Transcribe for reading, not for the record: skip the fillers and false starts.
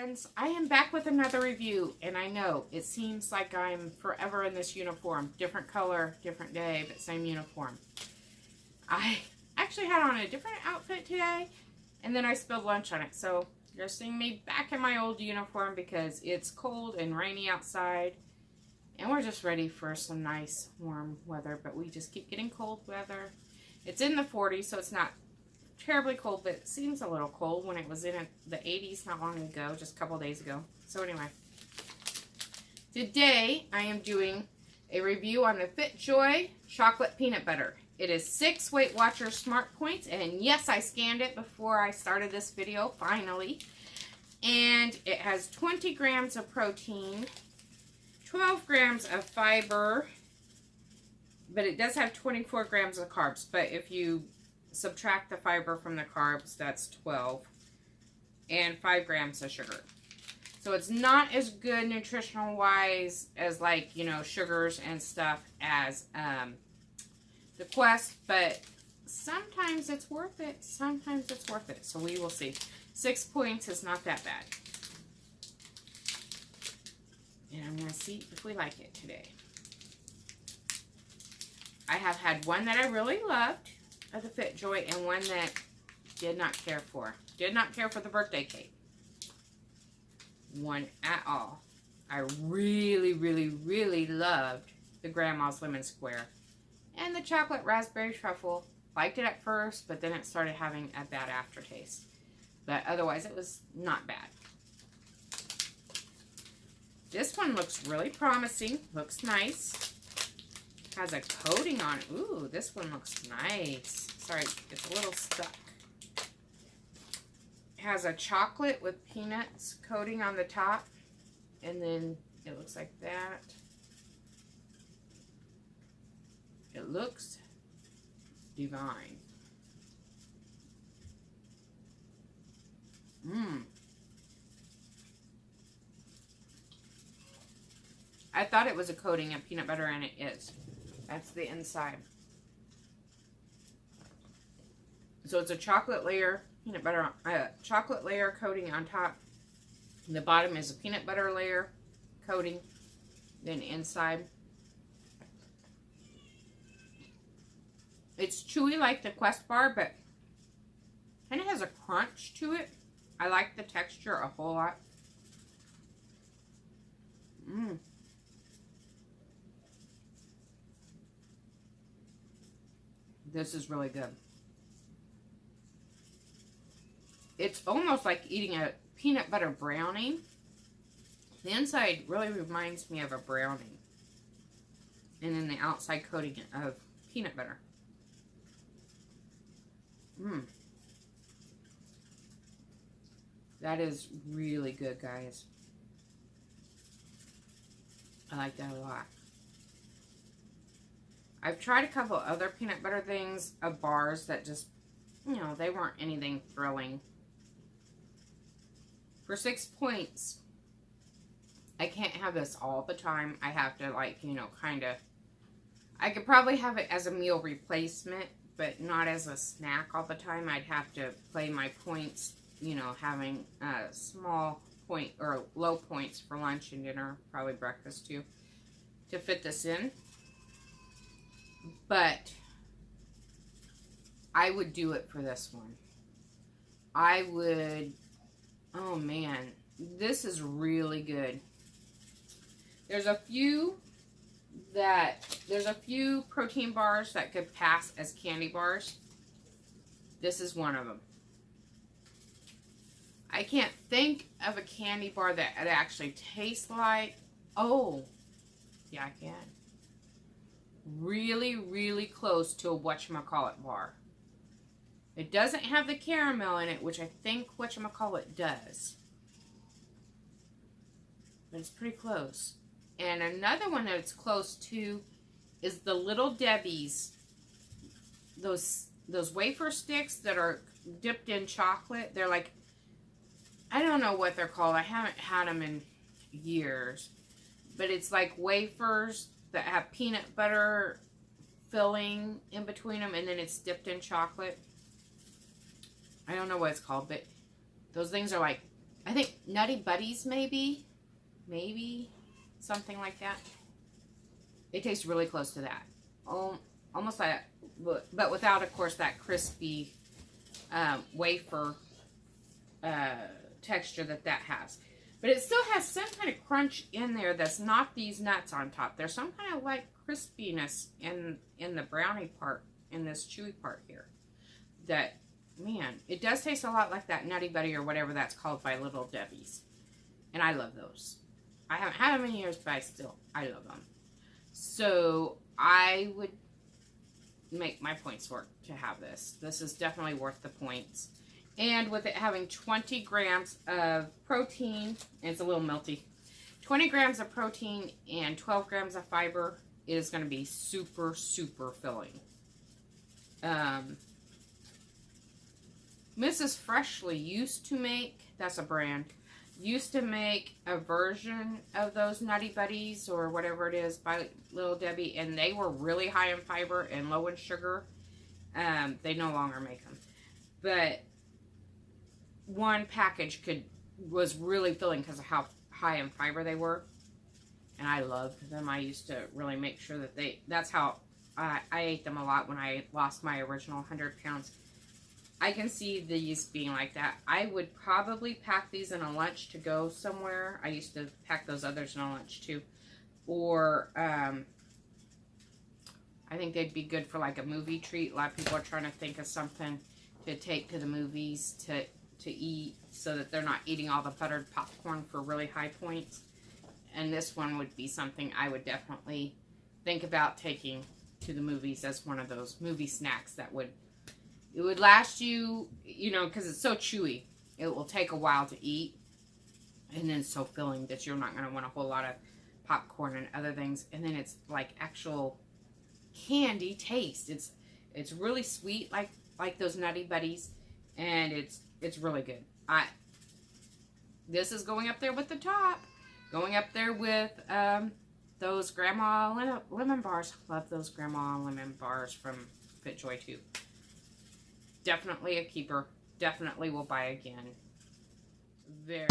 friends, I am back with another review, and I know it seems like I'm forever in this uniform. Different color, different day, but same uniform. I actually had on a different outfit today, and then I spilled lunch on it. So you're seeing me back in my old uniform because it's cold and rainy outside, and we're just ready for some nice warm weather, but we just keep getting cold weather. It's in the 40s, so it's not terribly cold, but it seems a little cold when it was in the 80s not long ago, just a couple days ago. So anyway, today I am doing a review on the Fitjoy chocolate peanut butter. It is 6 Weight Watchers Smart Points, and yes, I scanned it before I started this video, finally. And it has 20 grams of protein, 12 grams of fiber, but it does have 24 grams of carbs. But if you subtract the fiber from the carbs, that's 12, and 5 grams of sugar. So it's not as good nutritional wise as, like, you know, sugars and stuff as the Quest, but sometimes it's worth it. Sometimes it's worth it. So we will see. 6 points is not that bad. And I'm going to see if we like it today. I have had one that I really loved of the Fitjoy and one that did not care for. Did not care for the birthday cake one at all. I really, really, really loved the Grandma's Lemon Square and the chocolate raspberry truffle. Liked it at first, but then it started having a bad aftertaste. But otherwise, it was not bad. This one looks really promising. Looks nice. Has a coating on it. Ooh, this one looks nice. Sorry, it's a little stuck. It has a chocolate with peanuts coating on the top. And then it looks like that. It looks divine. I thought it was a coating of peanut butter, and it is. That's the inside. So it's a chocolate layer, peanut butter, chocolate layer coating on top. And the bottom is a peanut butter layer coating. Then inside, it's chewy like the Quest bar, but kind of has a crunch to it. I like the texture a whole lot. This is really good. It's almost like eating a peanut butter brownie. The inside really reminds me of a brownie. And then the outside coating of peanut butter. That is really good, guys. I like that a lot. I've tried a couple other peanut butter things of bars that just, you know, they weren't anything thrilling. For 6 points, I can't have this all the time. I have to, like, you know, kind of, I could probably have it as a meal replacement, but not as a snack all the time. I'd have to play my points, you know, having a small point or low points for lunch and dinner, probably breakfast too, to fit this in. But I would do it for this one. I would, oh man, this is really good. There's a few protein bars that could pass as candy bars. This is one of them. I can't think of a candy bar that it actually tastes like. Oh, yeah, I can. Really, really close to a whatchamacallit bar. It doesn't have the caramel in it, which I think whatchamacallit does. But it's pretty close. And another one that it's close to is the Little Debbie's. Those wafer sticks that are dipped in chocolate. They're like, I don't know what they're called. I haven't had them in years. But it's like wafers that have peanut butter filling in between them, and then it's dipped in chocolate. I don't know what it's called, but those things are like I think Nutty Buddies maybe something like that. It tastes really close to that. Almost like, but without, of course, that crispy wafer texture that has. But it still has some kind of crunch in there that's not these nuts on top. There's some kind of like crispiness in the brownie part, in this chewy part here. That, man, it does taste a lot like that Nutty Buddy or whatever that's called by Little Debbie's. And I love those. I haven't had them in years, but I love them. So I would make my points work to have this. This is definitely worth the points. And with it having 20 grams of protein, and it's a little melty, 20 grams of protein and 12 grams of fiber is going to be super, super filling. Mrs. Freshly used to make, that's a brand, used to make a version of those Nutty Buddies or whatever it is by Little Debbie, and they were really high in fiber and low in sugar. They no longer make them. But one package was really filling because of how high in fiber they were. And I loved them. I used to really make sure that that's how I ate them a lot when I lost my original 100 pounds. I can see these being like that. I would probably pack these in a lunch to go somewhere. I used to pack those others in a lunch too. Or, I think they'd be good for like a movie treat. A lot of people are trying to think of something to take to the movies to eat so that they're not eating all the buttered popcorn for really high points. And this one would be something I would definitely think about taking to the movies as one of those movie snacks that would last you, you know, because it's so chewy. It will take a while to eat, and then so filling that you're not going to want a whole lot of popcorn and other things. And then it's like actual candy taste. It's really sweet, like those Nutty Buddies, and it's really good. This is going up there with the top, going up there with those Grandma lemon bars. Love those Grandma lemon bars from Fitjoy too. Definitely a keeper. Definitely will buy again. Very